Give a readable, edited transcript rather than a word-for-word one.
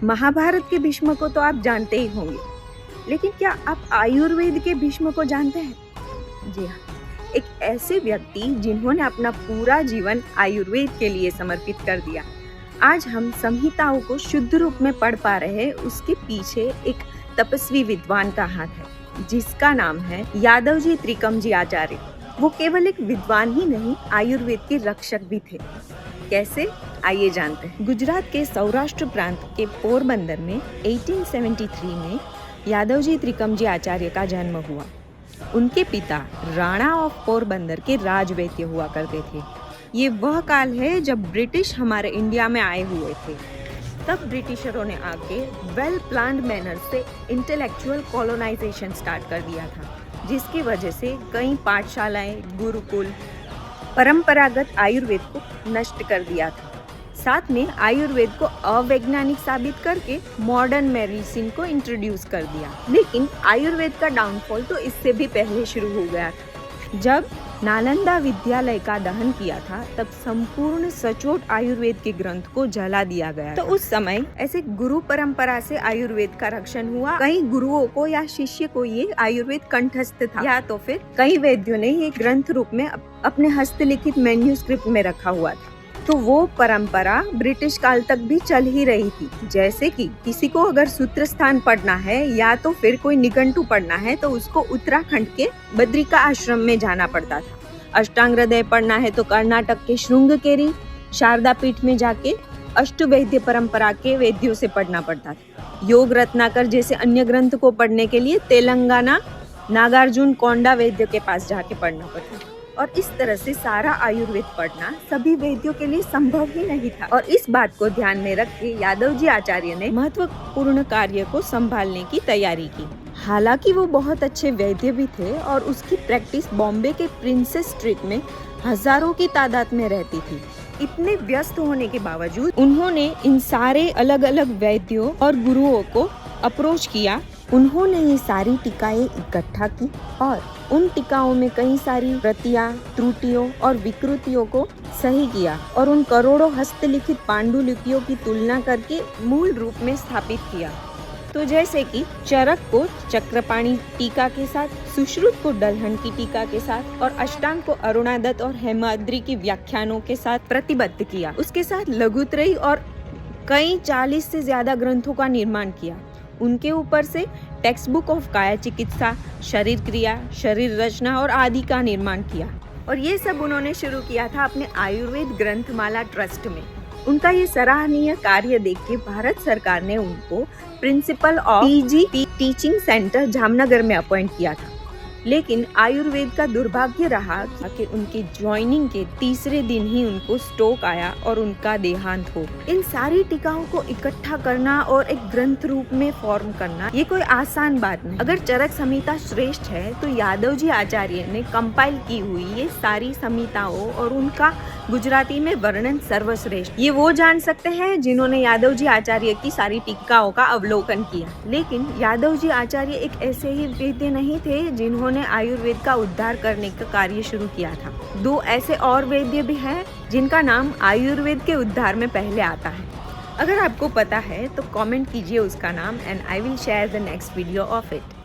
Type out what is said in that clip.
महाभारत के भीष्म को तो आप जानते ही होंगे, लेकिन क्या आप आयुर्वेद के भीष्म को जानते हैं? जी हाँ, एक ऐसे व्यक्ति जिन्होंने अपना पूरा जीवन आयुर्वेद के लिए समर्पित कर दिया। आज हम संहिताओं को शुद्ध रूप में पढ़ पा रहे हैं, उसके पीछे एक तपस्वी विद्वान का हाथ है, जिसका नाम है यादवजी त्रिकमजी आचार्य। वो केवल एक विद्वान ही नहीं, आयुर्वेद के रक्षक भी थे। कैसे? आइए जानते हैं। गुजरात के सौराष्ट्र प्रांत के पोरबंदर में 1873 में यादवजी त्रिकमजी आचार्य का जन्म हुआ। उनके पिता राणा ऑफ पोरबंदर के राजवैद्य हुआ करते थे। ये वह काल है जब ब्रिटिश हमारे इंडिया में आए हुए थे। तब ब्रिटिशरों ने आके वेल प्लान्ड मैनर से इंटेलेक्चुअल कॉलोनाइजेशन स्टार्ट कर दिया था, जिसकी वजह से कई पाठशालाएं, गुरुकुल, परंपरागत आयुर्वेद को नष्ट कर दिया था। साथ में आयुर्वेद को अवैज्ञानिक साबित करके मॉडर्न मेडिसिन को इंट्रोड्यूस कर दिया। लेकिन आयुर्वेद का डाउनफॉल तो इससे भी पहले शुरू हो गया था। जब नालंदा विद्यालय का दहन किया था, तब संपूर्ण सचोट आयुर्वेद के ग्रंथ को जला दिया गया। तो उस समय ऐसे गुरु परंपरा से आयुर्वेद का रक्षण हुआ। कई गुरुओं को या शिष्य को ये आयुर्वेद कंठस्थ था, या तो फिर कई वैद्यों ने ये ग्रंथ रूप में अपने हस्तलिखित मैन्युस्क्रिप्ट में रखा हुआ था। तो वो परंपरा ब्रिटिश काल तक भी चल ही रही थी। जैसे कि किसी को अगर सूत्र स्थान पढ़ना है या तो फिर कोई निघंटु पढ़ना है, तो उसको उत्तराखंड के बद्रिका आश्रम में जाना पड़ता था। अष्टांग हृदय पढ़ना है तो कर्नाटक के श्रृंगकेरी शारदा पीठ में जाके अष्टवैद्य परंपरा के वैद्यों से पढ़ना पड़ता था। योग रत्नाकर जैसे अन्य ग्रंथ को पढ़ने के लिए तेलंगाना नागार्जुन कोंडा वैद्य के पास जाके पढ़ना पड़ता था। और इस तरह से सारा आयुर्वेद पढ़ना सभी वैद्यों के लिए संभव ही नहीं था। और इस बात को ध्यान में रख के यादवजी आचार्य ने महत्वपूर्ण कार्य को संभालने की तैयारी की। हालांकि वो बहुत अच्छे वैद्य भी थे और उसकी प्रैक्टिस बॉम्बे के प्रिंसेस स्ट्रीट में हजारों की तादाद में रहती थी। इतने व्यस्त होने के बावजूद उन्होंने इन सारे अलग अलग वैद्यों और गुरुओं को अप्रोच किया। उन्होंने ये सारी टीकाएं इकट्ठा की और उन टीकाओं में कई सारी प्रतियां, त्रुटियों और विकृतियों को सही किया और उन करोड़ों हस्तलिखित पांडुलिपियों की तुलना करके मूल रूप में स्थापित किया। तो जैसे कि चरक को चक्रपाणी टीका के साथ, सुश्रुत को दलहन की टीका के साथ और अष्टांग को अरुणादत्त और हेमाद्री की व्याख्यानों के साथ प्रतिबद्ध किया। उसके साथ लघुत्रयी और कई 40 से ज्यादा ग्रंथों का निर्माण किया। उनके ऊपर से टेक्स्ट बुक ऑफ काया चिकित्सा, शरीर क्रिया, शरीर रचना और आदि का निर्माण किया। और ये सब उन्होंने शुरू किया था अपने आयुर्वेद ग्रंथमाला ट्रस्ट में। उनका ये सराहनीय कार्य देख के भारत सरकार ने उनको principle of PG teaching centre Jamnagar में अपॉइंट किया था। लेकिन आयुर्वेद का दुर्भाग्य रहा कि उनकी ज्वाइनिंग के तीसरे दिन ही उनको स्ट्रोक आया और उनका देहांत हो। इन सारी टीकाओं को इकट्ठा करना और एक ग्रंथ रूप में फॉर्म करना ये कोई आसान बात नहीं। अगर चरक संहिता श्रेष्ठ है, तो यादवजी आचार्य ने कंपाइल की हुई ये सारी संहिताओं और उनका गुजराती में वर्णन सर्वश्रेष्ठ। ये वो जान सकते हैं जिन्होंने यादवजी आचार्य की सारी टीकाओं का अवलोकन किया। लेकिन यादवजी आचार्य एक ऐसे ही वैद्य नहीं थे जिन्होंने आयुर्वेद का उद्धार करने का कार्य शुरू किया था। 2 ऐसे और वैद्य भी हैं जिनका नाम आयुर्वेद के उद्धार में पहले आता है। अगर आपको पता है तो कमेंट कीजिए उसका नाम, and I will share the next video of it.